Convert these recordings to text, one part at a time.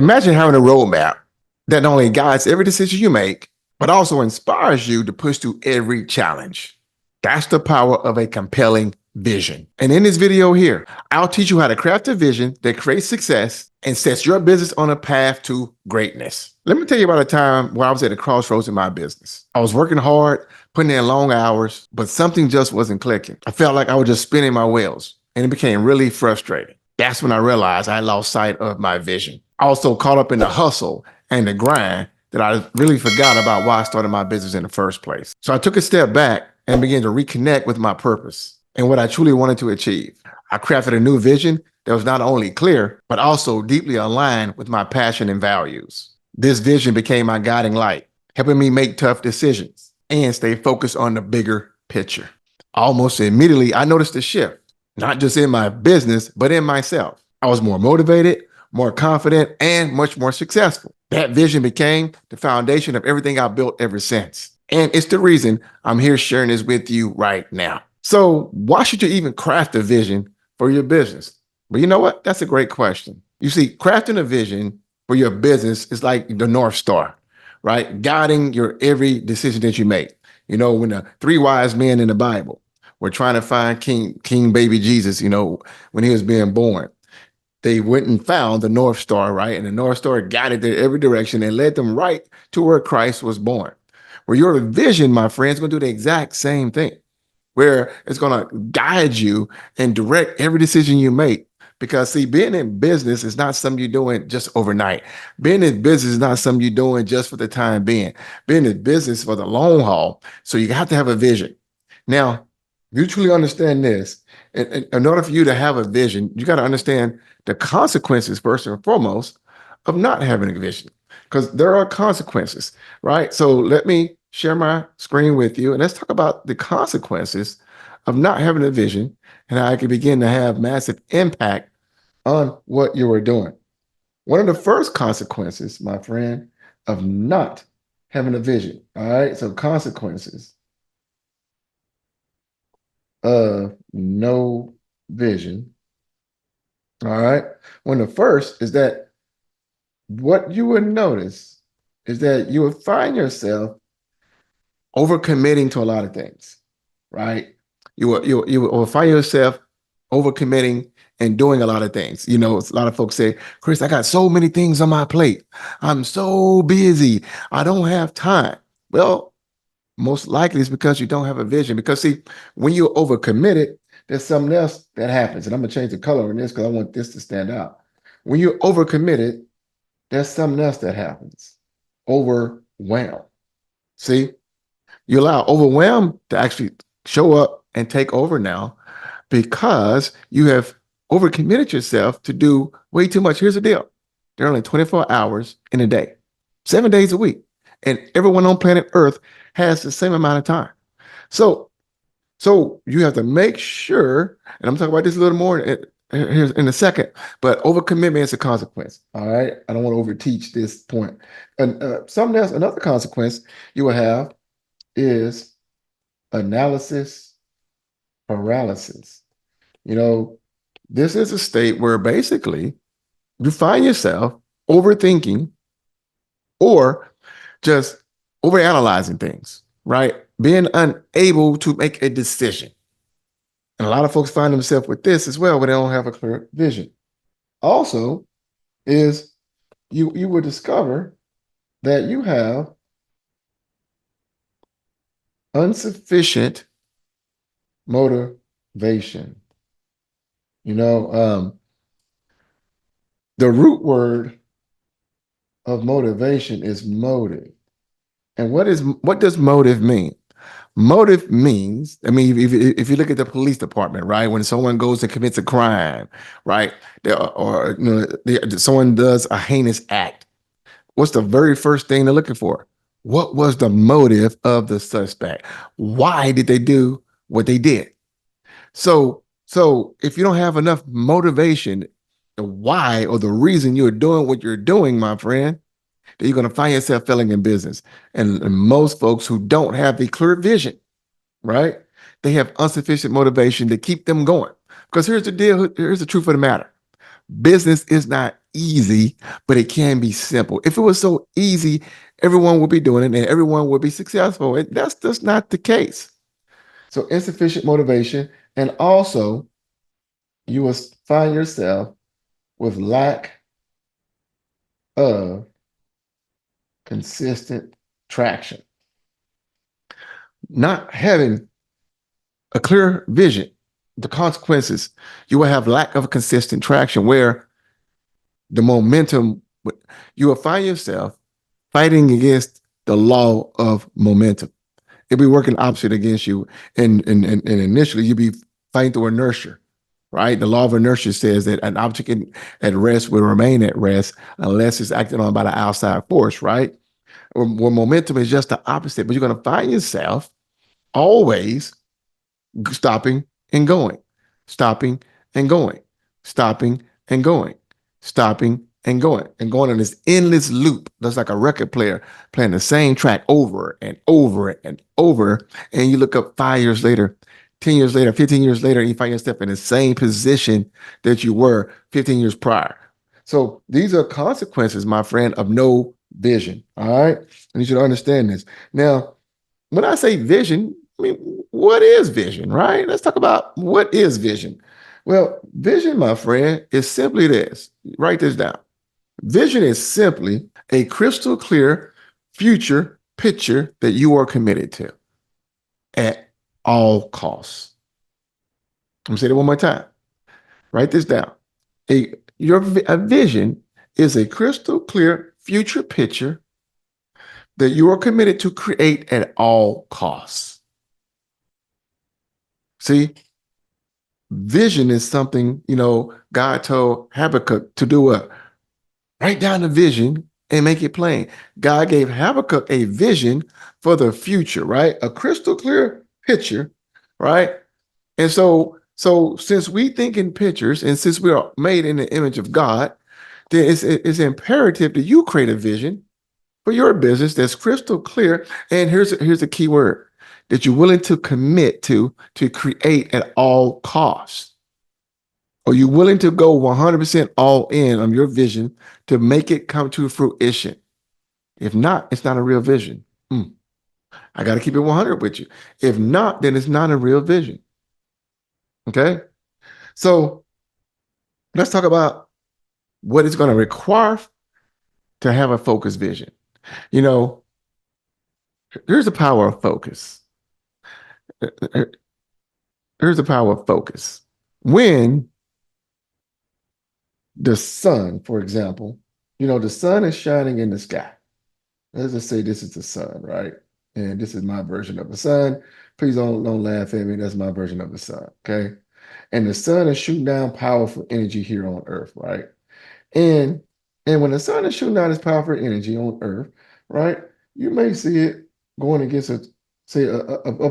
Imagine having a roadmap that not only guides every decision you make, but also inspires you to push through every challenge. That's the power of a compelling vision. And in this video here, I'll teach you how to craft a vision that creates success and sets your business on a path to greatness. Let me tell you about a time where I was at a crossroads in my business. I was working hard, putting in long hours, but something just wasn't clicking. I felt like I was just spinning my wheels, and it became really frustrating. That's when I realized I lost sight of my vision. I was so caught up in the hustle and the grind that I really forgot about why I started my business in the first place. So I took a step back and began to reconnect with my purpose and what I truly wanted to achieve. I crafted a new vision that was not only clear, but also deeply aligned with my passion and values. This vision became my guiding light, helping me make tough decisions and stay focused on the bigger picture. Almost immediately, I noticed a shift, not just in my business, but in myself. I was more motivated, more confident, and much more successful. That vision became the foundation of everything I've built ever since. And it's the reason I'm here sharing this with you right now. So why should you even craft a vision for your business? Well, you know what? That's a great question. You see, crafting a vision for your business is like the North Star, right? Guiding your every decision that you make. You know, when the three wise men in the Bible were trying to find King baby Jesus, when he was being born, they went and found the North Star, right? And the North Star guided their every direction and led them right to where Christ was born. Where your vision, my friends, is going to do the exact same thing, where it's going to guide you and direct every decision you make. Because see, being in business is not something you're doing just overnight. Being in business is not something you're doing just for the time being. Being in business for the long haul. So you have to have a vision. Now, you truly understand this. In order for you to have a vision, you got to understand the consequences first and foremost of not having a vision, because there are consequences, right? So let me share my screen with you and let's talk about the consequences of not having a vision and how I can begin to have massive impact on what you are doing. One of the first consequences, my friend, of not having a vision, all right? So consequences of no vision. All right. When the first is that what you would notice is that you would find yourself overcommitting to a lot of things, right? You will find yourself overcommitting and doing a lot of things. A lot of folks say, Chris, I got so many things on my plate. I'm so busy. I don't have time. Well, most likely it's because you don't have a vision. Because see, when you're overcommitted, there's something else that happens. And I'm gonna change the color on this because I want this to stand out. When you're overcommitted, there's something else that happens. Overwhelm. See, you allow overwhelm to actually show up and take over now because you have overcommitted yourself to do way too much. Here's the deal. There are only 24 hours in a day, 7 days a week. And everyone on planet Earth has the same amount of time. So you have to make sure, and I'm talking about this a little more here in a second, but overcommitment is a consequence. All right. I don't want to overteach this point. And something else, another consequence you will have is analysis paralysis. This is a state where basically you find yourself overthinking or just overanalyzing things, right? Being unable to make a decision. And a lot of folks find themselves with this as well, but they don't have a clear vision. Also, is you will discover that you have insufficient motivation. The root word of motivation is motive. And what does motive mean? Motive means, if you look at the police department, right, when someone goes and commits a crime, right, or someone does a heinous act, what's the very first thing they're looking for? What was the motive of the suspect? Why did they do what they did? So if you don't have enough motivation, the why or the reason you're doing what you're doing, my friend, then you're going to find yourself failing in business. And most folks who don't have the clear vision, right, they have insufficient motivation to keep them going. Because here's the deal. Here's the truth of the matter. Business is not easy, but it can be simple. If it was so easy, everyone would be doing it and everyone would be successful. And that's just not the case. So insufficient motivation, and also you will find yourself with lack of consistent traction. Not having a clear vision, the consequences, you will have lack of consistent traction where the momentum, you will find yourself fighting against the law of momentum. It'll be working opposite against you. And initially you'll be fighting through inertia, right? The law of inertia says that an object at rest will remain at rest unless it's acted on by the outside force, right? Where momentum is just the opposite, but you're going to find yourself always stopping and going, stopping and going, stopping and going, stopping and going on this endless loop. That's like a record player playing the same track over and over and over. And you look up 5 years later, 10 years later, 15 years later, and you find yourself in the same position that you were 15 years prior. So these are consequences, my friend, of no vision. All right. And you should understand this. Now, when I say vision, I mean, what is vision, right? Let's talk about what is vision. Well, vision, my friend, is simply this. Write this down. Vision is simply a crystal clear future picture that you are committed to at all costs. I'm gonna say that one more time. Write this down. A vision is a crystal clear future picture that you are committed to create at all costs. See, vision is something, God told Habakkuk to do what? Write down the vision and make it plain. God gave Habakkuk a vision for the future, right? A crystal clear picture, right? And so since we think in pictures and since we are made in the image of God, then it's imperative that you create a vision for your business that's crystal clear. And here's a key word that you're willing to commit to create at all costs. Are you willing to go 100% all in on your vision to make it come to fruition? If not, it's not a real vision. I got to keep it 100 with you. If not, then it's not a real vision. Okay? So let's talk about what it's going to require to have a focused vision. Here's the power of focus. Here's the power of focus. When the sun, for example, the sun is shining in the sky. Let's just say this is the sun, right? And this is my version of the sun. Please don't laugh at me. That's my version of the sun, okay? And the sun is shooting down powerful energy here on Earth, right? And when the sun is shooting down this powerful energy on Earth, right, you may see it going against up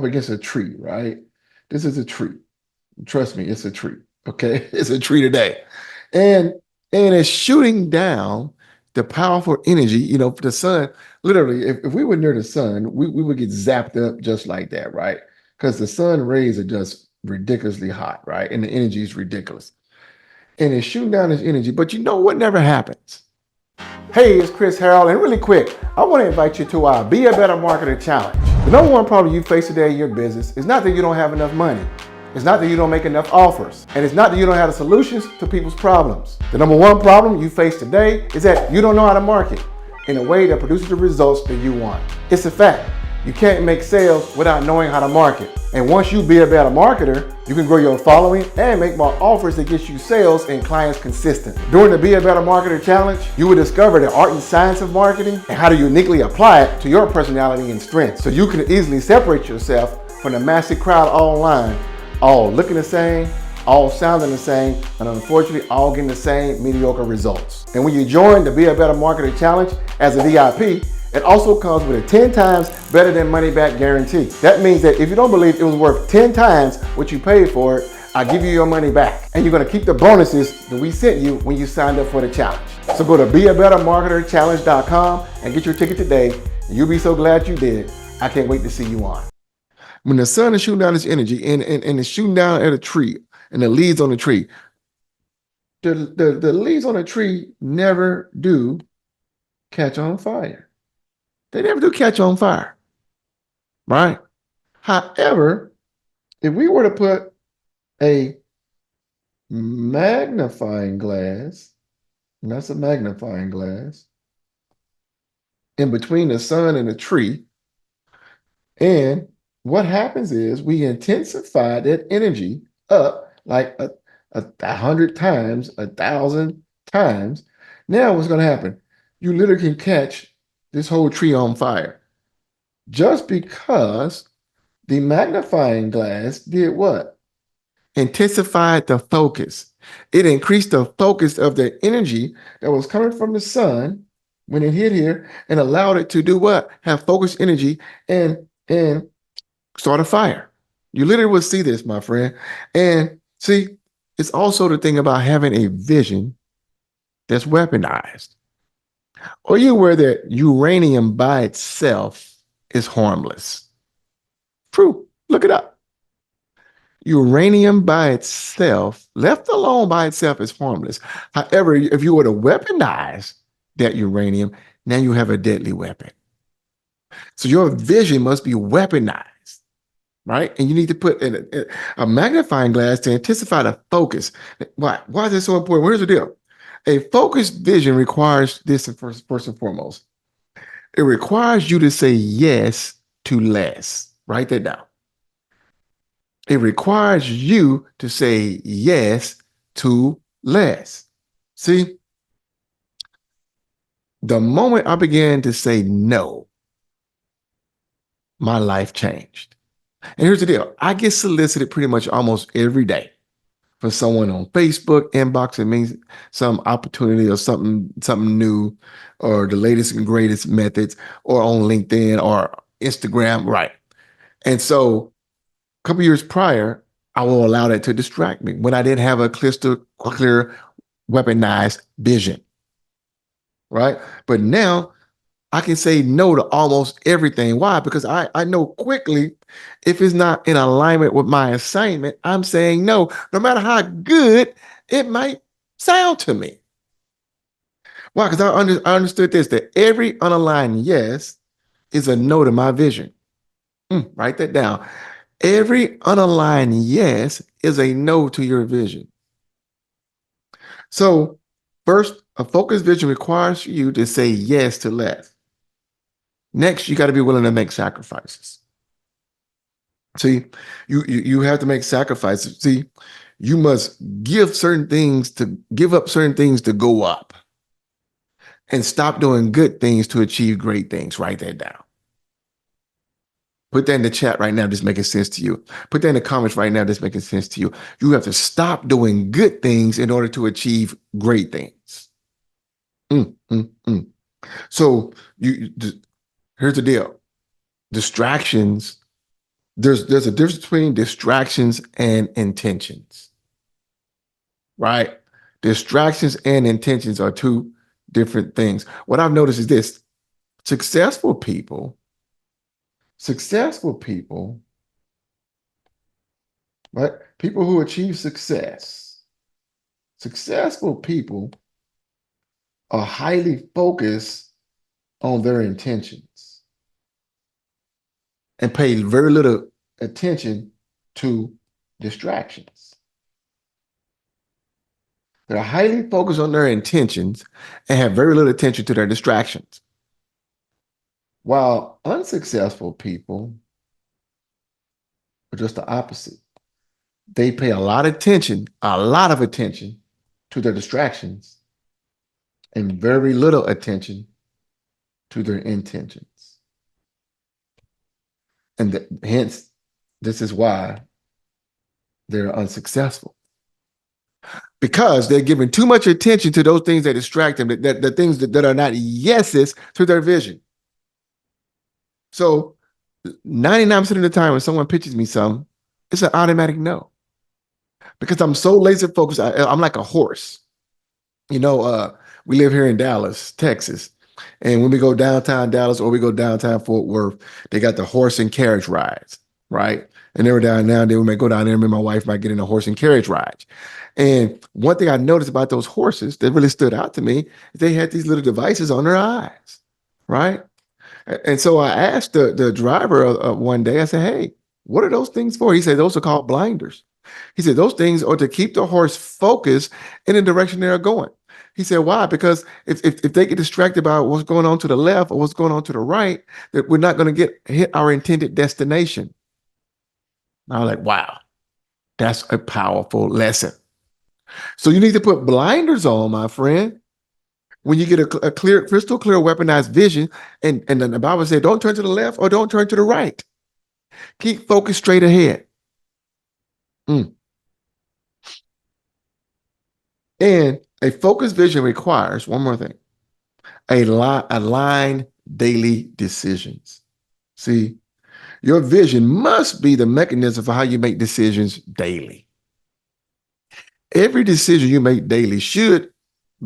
against a tree, right? This is a tree. Trust me, it's a tree, okay? It's a tree today. And it's shooting down the powerful energy, the sun. Literally, if we were near the sun, we would get zapped up just like that, right? Because the sun rays are just ridiculously hot, right? And the energy is ridiculous. And it's shooting down this energy, but you know what never happens? Hey, it's Chris Harold, and really quick, I want to invite you to our Be a Better Marketer Challenge. The number one problem you face today in your business is not that you don't have enough money. It's not that you don't make enough offers. And it's not that you don't have the solutions to people's problems. The number one problem you face today is that you don't know how to market in a way that produces the results that you want. It's a fact. You can't make sales without knowing how to market. And once you be a better marketer, you can grow your following and make more offers that get you sales and clients consistently. During the Be a Better Marketer Challenge, you will discover the art and science of marketing and how to uniquely apply it to your personality and strengths so you can easily separate yourself from the massive crowd online, all looking the same, all sounding the same, and unfortunately all getting the same mediocre results. And when you join the Be a Better Marketer Challenge as a VIP, it also comes with a 10 times better than money back guarantee. That means that if you don't believe it was worth 10 times what you paid for it, I'll give you your money back. And you're gonna keep the bonuses that we sent you when you signed up for the challenge. So go to beabettermarketerchallenge.com and get your ticket today. And you'll be so glad you did. I can't wait to see you on. When the sun is shooting down this energy and it's shooting down at a tree and the leaves on the tree, the leaves on a tree never do catch on fire. They never do catch on fire, right? However, if we were to put a magnifying glass, and that's a magnifying glass, in between the sun and the tree, and what happens is we intensify that energy up like 100 times, 1,000 times. Now what's going to happen? You literally can catch this whole tree on fire just because the magnifying glass did what? Intensified the focus. It increased the focus of the energy that was coming from the sun when it hit here and allowed it to do what? Have focused energy and start a fire. You literally will see this, my friend. And see, it's also the thing about having a vision that's weaponized. Are you aware that uranium by itself is harmless? True. Look it up. Uranium by itself, left alone by itself, is harmless. However, if you were to weaponize that uranium, now you have a deadly weapon. So your vision must be weaponized, right? And you need to put in a magnifying glass to intensify the focus. Why? Why is this so important? Well, here's the deal. A focused vision requires this first and foremost. It requires you to say yes to less. Write that down. It requires you to say yes to less. See, the moment I began to say no, my life changed. And here's the deal. I get solicited pretty much almost every day for someone on Facebook inboxing me some opportunity or something new or the latest and greatest methods, or on LinkedIn or Instagram, right? And so a couple years prior, I will allow that to distract me when I didn't have a clear weaponized vision, right? But now I can say no to almost everything. Why? Because I know quickly if it's not in alignment with my assignment, I'm saying no, no matter how good it might sound to me. Why? Because I understood this, that every unaligned yes is a no to my vision. Write that down. Every unaligned yes is a no to your vision. So first, a focused vision requires you to say yes to less. Next, you got to be willing to make sacrifices. See, you have to make sacrifices. See, you must give up certain things to go up, and stop doing good things to achieve great things. Write that down. Put that in the chat right now. Just making sense to you. Put that in the comments right now. Just making sense to you. You have to stop doing good things in order to achieve great things. So here's the deal. Distractions. There's a difference between distractions and intentions, right? Distractions and intentions are two different things. What I've noticed is this: successful people, right? People who achieve successful people are highly focused on their intentions and pay very little attention to distractions. They're highly focused on their intentions and have very little attention to their distractions. While unsuccessful people are just the opposite. They pay a lot of attention to their distractions and very little attention to their intentions. And hence, this is why they're unsuccessful. Because they're giving too much attention to those things that distract them, the things that are not yeses to their vision. So 99% of the time when someone pitches me something, it's an automatic no. Because I'm so laser focused, I'm like a horse. We live here in Dallas, Texas. And when we go downtown Dallas or we go downtown Fort Worth, they got the horse and carriage rides, right? And every now and then we may go down there and my wife might get in a horse and carriage ride. And one thing I noticed about those horses that really stood out to me, they had these little devices on their eyes, right? And so I asked the driver one day, I said, hey, what are those things for? He said, those are called blinders. He said, those things are to keep the horse focused in the direction they're going. He said, why? Because if they get distracted by what's going on to the left or what's going on to the right, that we're not going to hit our intended destination. And I was like, wow, that's a powerful lesson. So you need to put blinders on, my friend, when you get a clear, crystal clear, weaponized vision. And then the Bible said, don't turn to the left or don't turn to the right. Keep focused straight ahead. And a focused vision requires one more thing, align daily decisions. See, your vision must be the mechanism for how you make decisions daily. Every decision you make daily should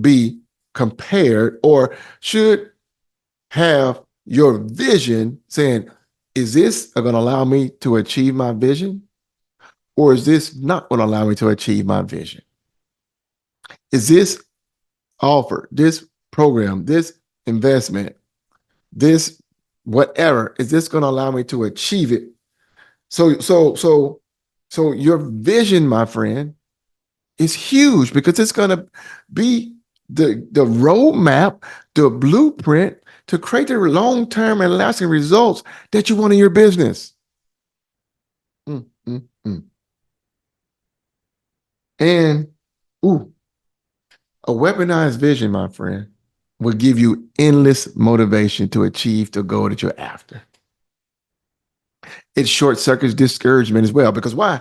be compared or should have your vision saying, is this going to allow me to achieve my vision? Or is this not going to allow me to achieve my vision? Is this offer, this program, this investment, this whatever, is this going to allow me to achieve it? So your vision, my friend, is huge because it's going to be the roadmap, the blueprint to create the long-term and lasting results that you want in your business. And a weaponized vision, my friend, will give you endless motivation to achieve the goal that you're after. It short circuits discouragement as well, because why?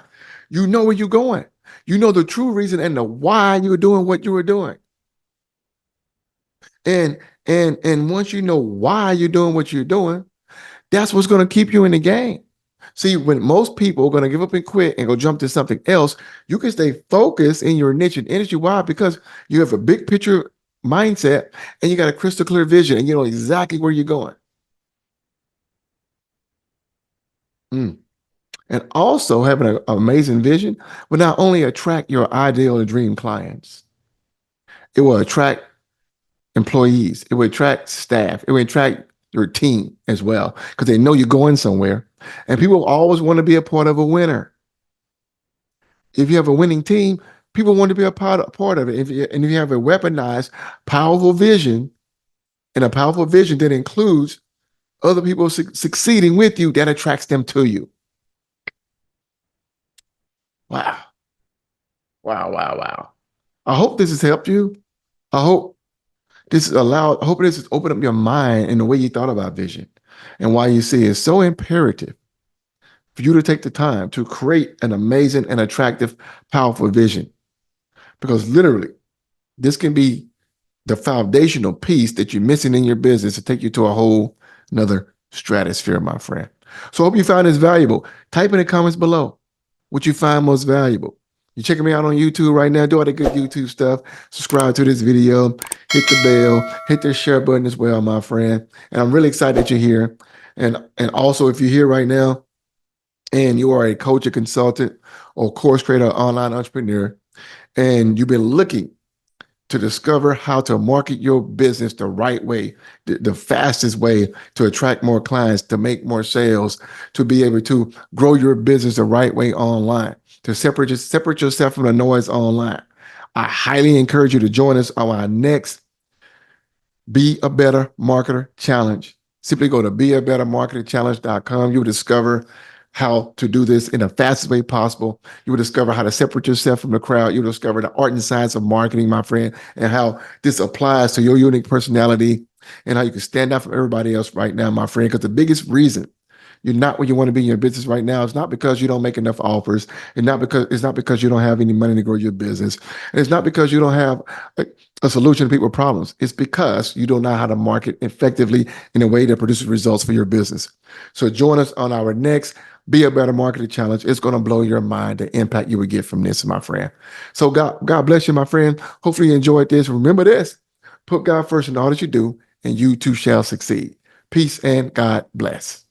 You know where you're going. You know the true reason and the why you're doing what you were doing. And once you know why you're doing what you're doing, that's what's going to keep you in the game. See, when most people are going to give up and quit and go jump to something else, you can stay focused in your niche and industry. Why? Because you have a big picture mindset and you got a crystal clear vision and you know exactly where you're going. And also having an amazing vision will not only attract your ideal and dream clients, it will attract employees, it will attract staff, it will attract your team as well, because they know you're going somewhere. And people always want to be a part of a winner. If you have a winning team, people want to be a part of it. If you have a weaponized, powerful vision, and a powerful vision that includes other people succeeding with you, that attracts them to you. Wow. Wow. I hope this has helped you. I hope this has opened up your mind in the way you thought about vision and why you see it's so imperative for you to take the time to create an amazing and attractive, powerful vision. Because literally, this can be the foundational piece that you're missing in your business to take you to a whole another stratosphere, my friend. So I hope you found this valuable. Type in the comments below what you find most valuable. You're checking me out on YouTube right now. Do all the good YouTube stuff. Subscribe to this video. Hit the bell. Hit the share button as well, my friend. And I'm really excited that you're here. And also, if you're here right now and you are a coach, a consultant, or course creator, or online entrepreneur, and you've been looking to discover how to market your business the right way, the fastest way to attract more clients, to make more sales, to be able to grow your business the right way online, to separate yourself from the noise online, I highly encourage you to join us on our next Be a Better Marketer Challenge. Simply go to beabettermarketerchallenge.com. You will discover how to do this in the fastest way possible. You will discover how to separate yourself from the crowd. You will discover the art and science of marketing, my friend, and how this applies to your unique personality and how you can stand out from everybody else right now, my friend. Because the biggest reason you're not where you want to be in your business right now is not because you don't make enough offers. It's not because you don't have any money to grow your business. And it's not because you don't have a solution to people's problems. It's because you don't know how to market effectively in a way that produces results for your business. So join us on our next Be a Better Marketer Challenge. It's going to blow your mind, the impact you would get from this, my friend. So God bless you, my friend. Hopefully you enjoyed this. Remember this, put God first in all that you do, and you too shall succeed. Peace and God bless.